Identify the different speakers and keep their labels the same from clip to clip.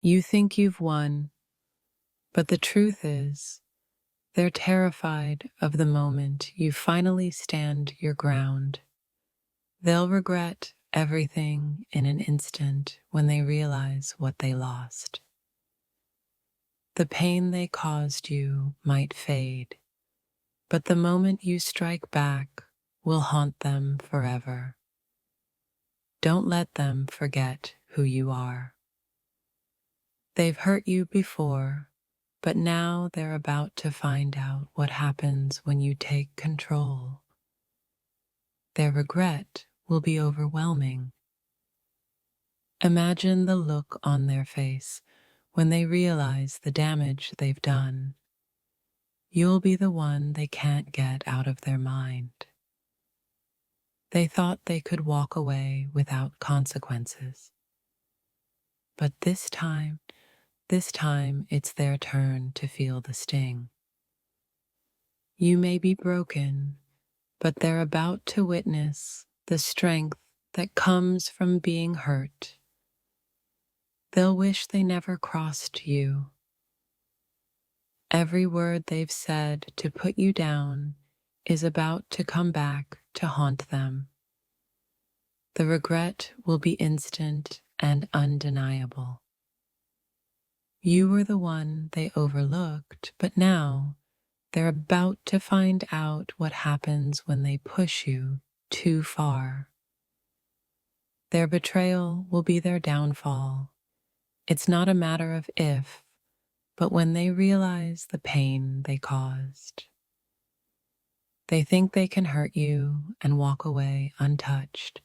Speaker 1: You think you've won, but the truth is, they're terrified of the moment you finally stand your ground. They'll regret everything in an instant when they realize what they lost. The pain they caused you might fade, but the moment you strike back will haunt them forever. Don't let them forget who you are. They've hurt you before, but now they're about to find out what happens when you take control. Their regret will be overwhelming. Imagine the look on their face when they realize the damage they've done. You'll be the one they can't get out of their mind. They thought they could walk away without consequences. But this time it's their turn to feel the sting. You may be broken, but they're about to witness the strength that comes from being hurt. They'll wish they never crossed you. Every word they've said to put you down is about to come back to haunt them. The regret will be instant and undeniable. You were the one they overlooked, but now they're about to find out what happens when they push you too far. Their betrayal will be their downfall. It's not a matter of if, but when they realize the pain they caused. They think they can hurt you and walk away untouched,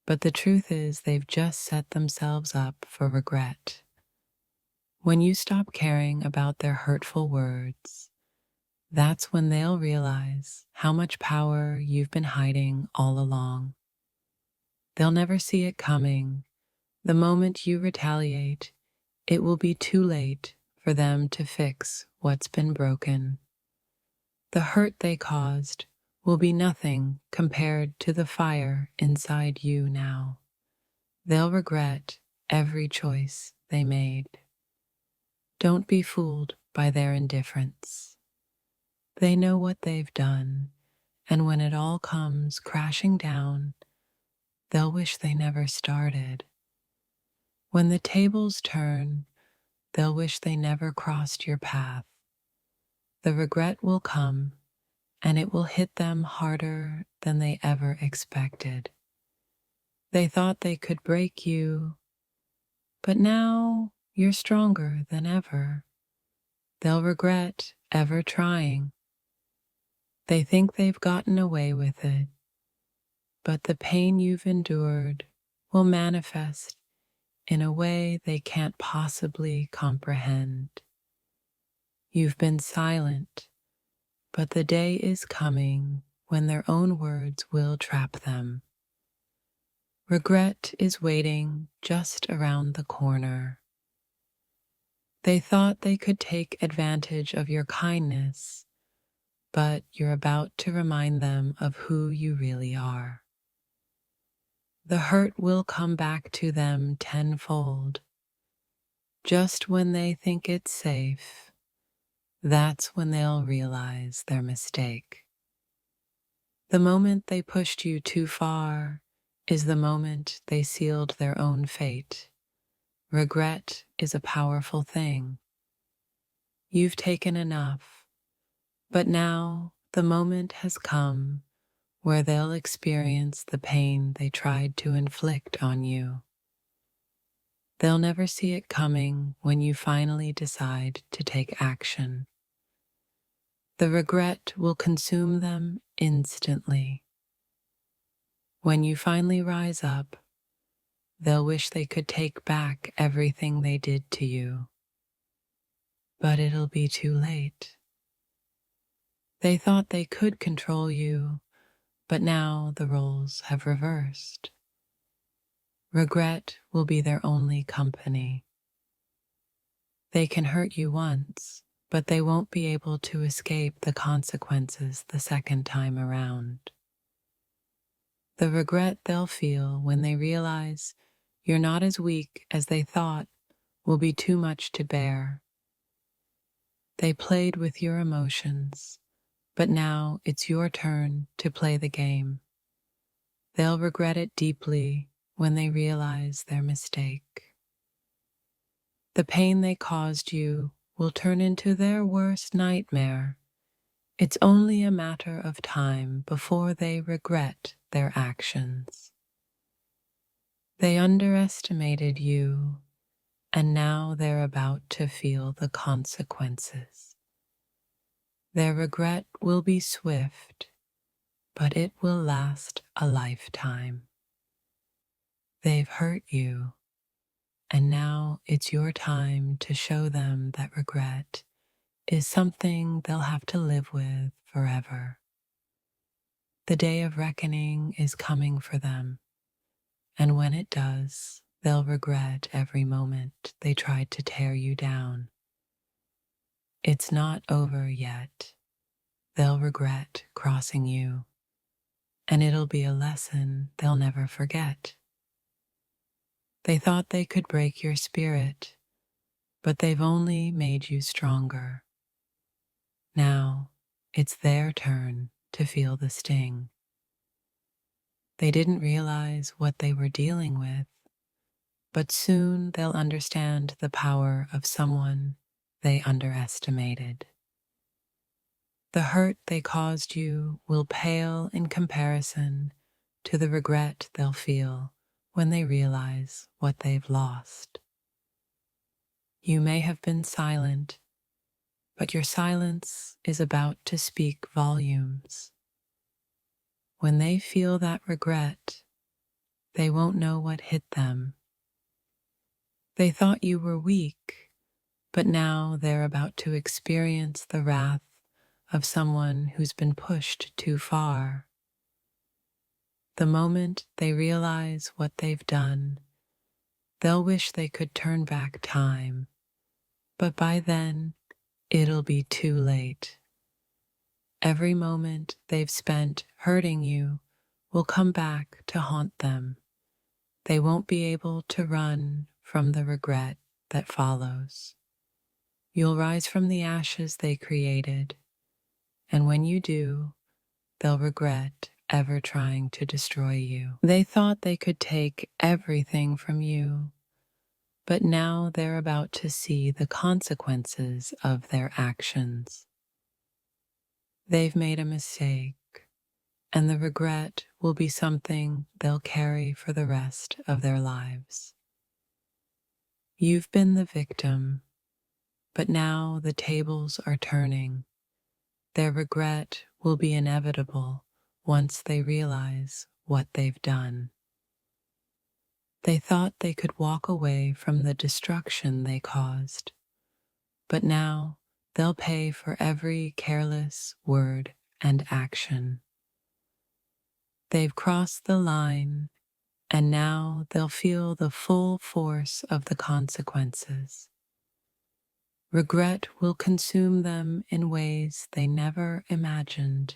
Speaker 1: but the truth is they've just set themselves up for regret. When you stop caring about their hurtful words, that's when they'll realize how much power you've been hiding all along. They'll never see it coming. The moment you retaliate, it will be too late for them to fix what's been broken. The hurt they caused will be nothing compared to the fire inside you now. They'll regret every choice they made. Don't be fooled by their indifference. They know what they've done, and when it all comes crashing down, they'll wish they never started. When the tables turn, they'll wish they never crossed your path. The regret will come, and it will hit them harder than they ever expected. They thought they could break you, but now you're stronger than ever. They'll regret ever trying. They think they've gotten away with it, but the pain you've endured will manifest in a way they can't possibly comprehend. You've been silent, but the day is coming when their own words will trap them. Regret is waiting just around the corner. They thought they could take advantage of your kindness, but you're about to remind them of who you really are. The hurt will come back to them tenfold. Just when they think it's safe, that's when they'll realize their mistake. The moment they pushed you too far is the moment they sealed their own fate. Regret is a powerful thing. You've taken enough, but now the moment has come where they'll experience the pain they tried to inflict on you. They'll never see it coming when you finally decide to take action. The regret will consume them instantly. When you finally rise up, they'll wish they could take back everything they did to you. But it'll be too late. They thought they could control you, but now the roles have reversed. Regret will be their only company. They can hurt you once, but they won't be able to escape the consequences the second time around. The regret they'll feel when they realize you're not as weak as they thought will be too much to bear. They played with your emotions, but now it's your turn to play the game. They'll regret it deeply when they realize their mistake. The pain they caused you will turn into their worst nightmare. It's only a matter of time before they regret their actions. They underestimated you, and now they're about to feel the consequences. Their regret will be swift, but it will last a lifetime. They've hurt you, and now it's your time to show them that regret is something they'll have to live with forever. The day of reckoning is coming for them, and when it does, they'll regret every moment they tried to tear you down. It's not over yet. They'll regret crossing you, and it'll be a lesson they'll never forget. They thought they could break your spirit, but they've only made you stronger. Now, it's their turn to feel the sting. They didn't realize what they were dealing with, but soon they'll understand the power of someone they underestimated. The hurt they caused you will pale in comparison to the regret they'll feel when they realize what they've lost. You may have been silent, but your silence is about to speak volumes. When they feel that regret, they won't know what hit them. They thought you were weak, but now they're about to experience the wrath of someone who's been pushed too far. The moment they realize what they've done, they'll wish they could turn back time, but by then, it'll be too late. Every moment they've spent hurting you will come back to haunt them. They won't be able to run from the regret that follows. You'll rise from the ashes they created, and when you do, they'll regret ever trying to destroy you. They thought they could take everything from you, but now they're about to see the consequences of their actions. They've made a mistake, and the regret will be something they'll carry for the rest of their lives. You've been the victim, but now the tables are turning. Their regret will be inevitable once they realize what they've done. They thought they could walk away from the destruction they caused, but now they'll pay for every careless word and action. They've crossed the line, and now they'll feel the full force of the consequences. Regret will consume them in ways they never imagined.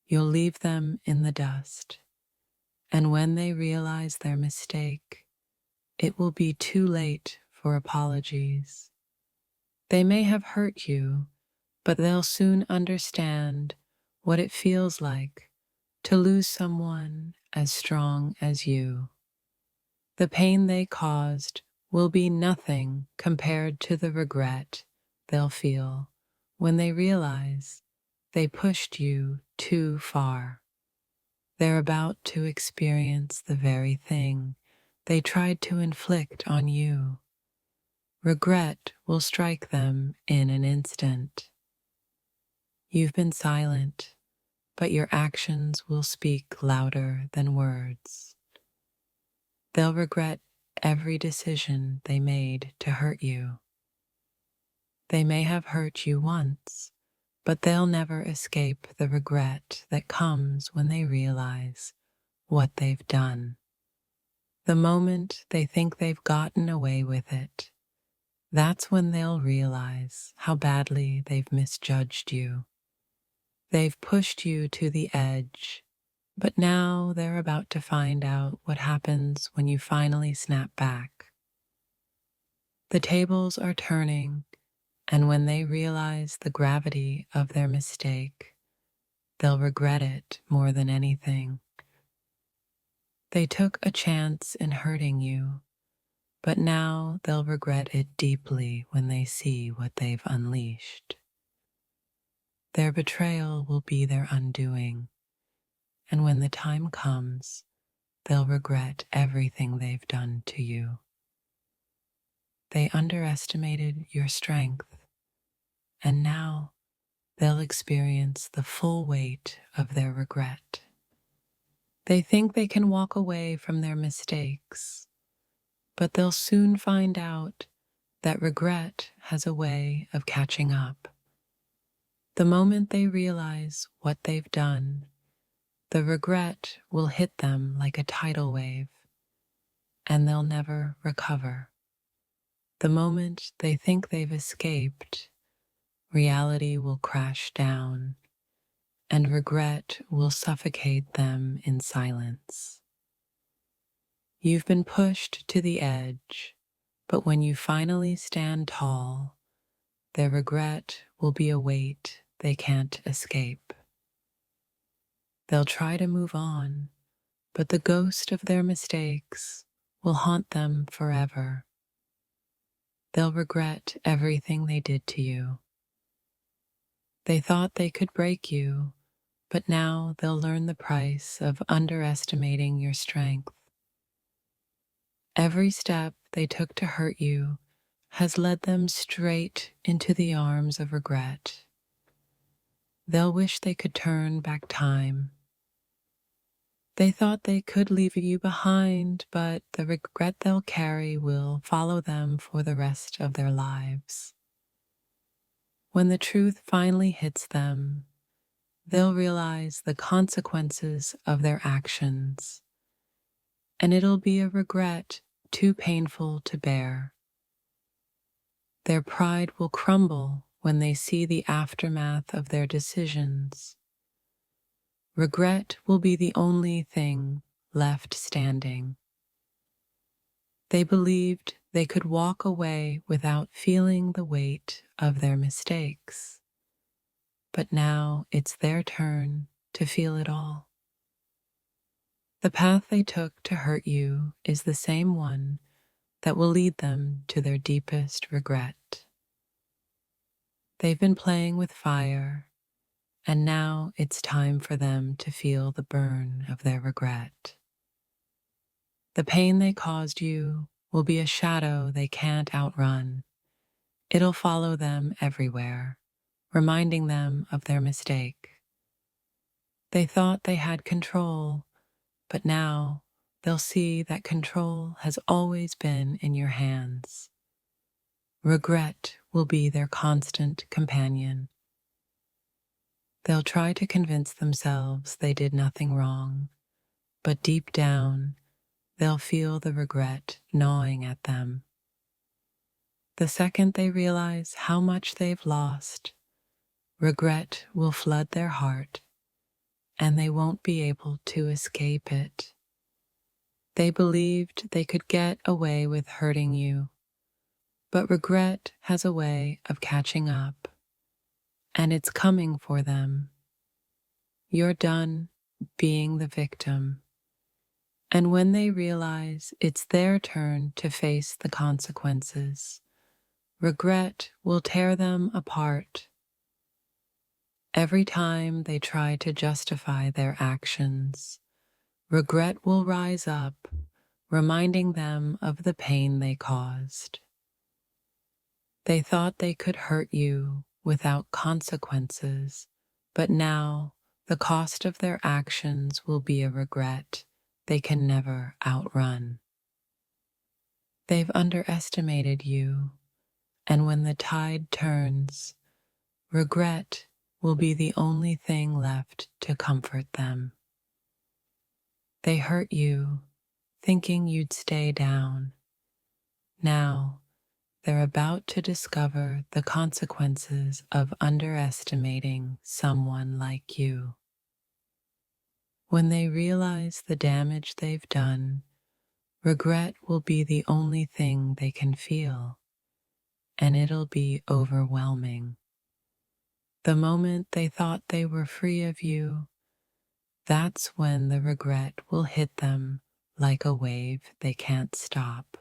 Speaker 1: You'll leave them in the dust, and when they realize their mistake, it will be too late for apologies. They may have hurt you, but they'll soon understand what it feels like to lose someone as strong as you. The pain they caused will be nothing compared to the regret they'll feel when they realize they pushed you too far. They're about to experience the very thing they tried to inflict on you. Regret will strike them in an instant. You've been silent, but your actions will speak louder than words. They'll regret every decision they made to hurt you. They may have hurt you once, but they'll never escape the regret that comes when they realize what they've done. The moment they think they've gotten away with it, that's when they'll realize how badly they've misjudged you. They've pushed you to the edge, but now they're about to find out what happens when you finally snap back. The tables are turning, and when they realize the gravity of their mistake, they'll regret it more than anything. They took a chance in hurting you, but now they'll regret it deeply when they see what they've unleashed. Their betrayal will be their undoing, and when the time comes, they'll regret everything they've done to you. They underestimated your strength, and now they'll experience the full weight of their regret. They think they can walk away from their mistakes, but they'll soon find out that regret has a way of catching up. The moment they realize what they've done, the regret will hit them like a tidal wave, and they'll never recover. The moment they think they've escaped, reality will crash down, and regret will suffocate them in silence. You've been pushed to the edge, but when you finally stand tall, their regret will be a weight they can't escape. They'll try to move on, but the ghost of their mistakes will haunt them forever. They'll regret everything they did to you. They thought they could break you, but now they'll learn the price of underestimating your strength. Every step they took to hurt you has led them straight into the arms of regret. They'll wish they could turn back time. They thought they could leave you behind, but the regret they'll carry will follow them for the rest of their lives. When the truth finally hits them, they'll realize the consequences of their actions, and it'll be a regret too painful to bear. Their pride will crumble when they see the aftermath of their decisions. Regret will be the only thing left standing. They believed they could walk away without feeling the weight of their mistakes, but now it's their turn to feel it all. The path they took to hurt you is the same one that will lead them to their deepest regret. They've been playing with fire, and now it's time for them to feel the burn of their regret. The pain they caused you will be a shadow they can't outrun. It'll follow them everywhere, reminding them of their mistake. They thought they had control, but now they'll see that control has always been in your hands. Regret will be their constant companion. They'll try to convince themselves they did nothing wrong, but deep down, they'll feel the regret gnawing at them. The second they realize how much they've lost, regret will flood their heart, and they won't be able to escape it. They believed they could get away with hurting you, but regret has a way of catching up, and it's coming for them. You're done being the victim, and when they realize it's their turn to face the consequences, regret will tear them apart. Every time they try to justify their actions, regret will rise up, reminding them of the pain they caused. They thought they could hurt you without consequences, but now the cost of their actions will be a regret they can never outrun. They've underestimated you, and when the tide turns, regret will be the only thing left to comfort them. They hurt you, thinking you'd stay down. Now, they're about to discover the consequences of underestimating someone like you. When they realize the damage they've done, regret will be the only thing they can feel. and it'll be overwhelming. The moment they thought they were free of you, that's when the regret will hit them like a wave they can't stop.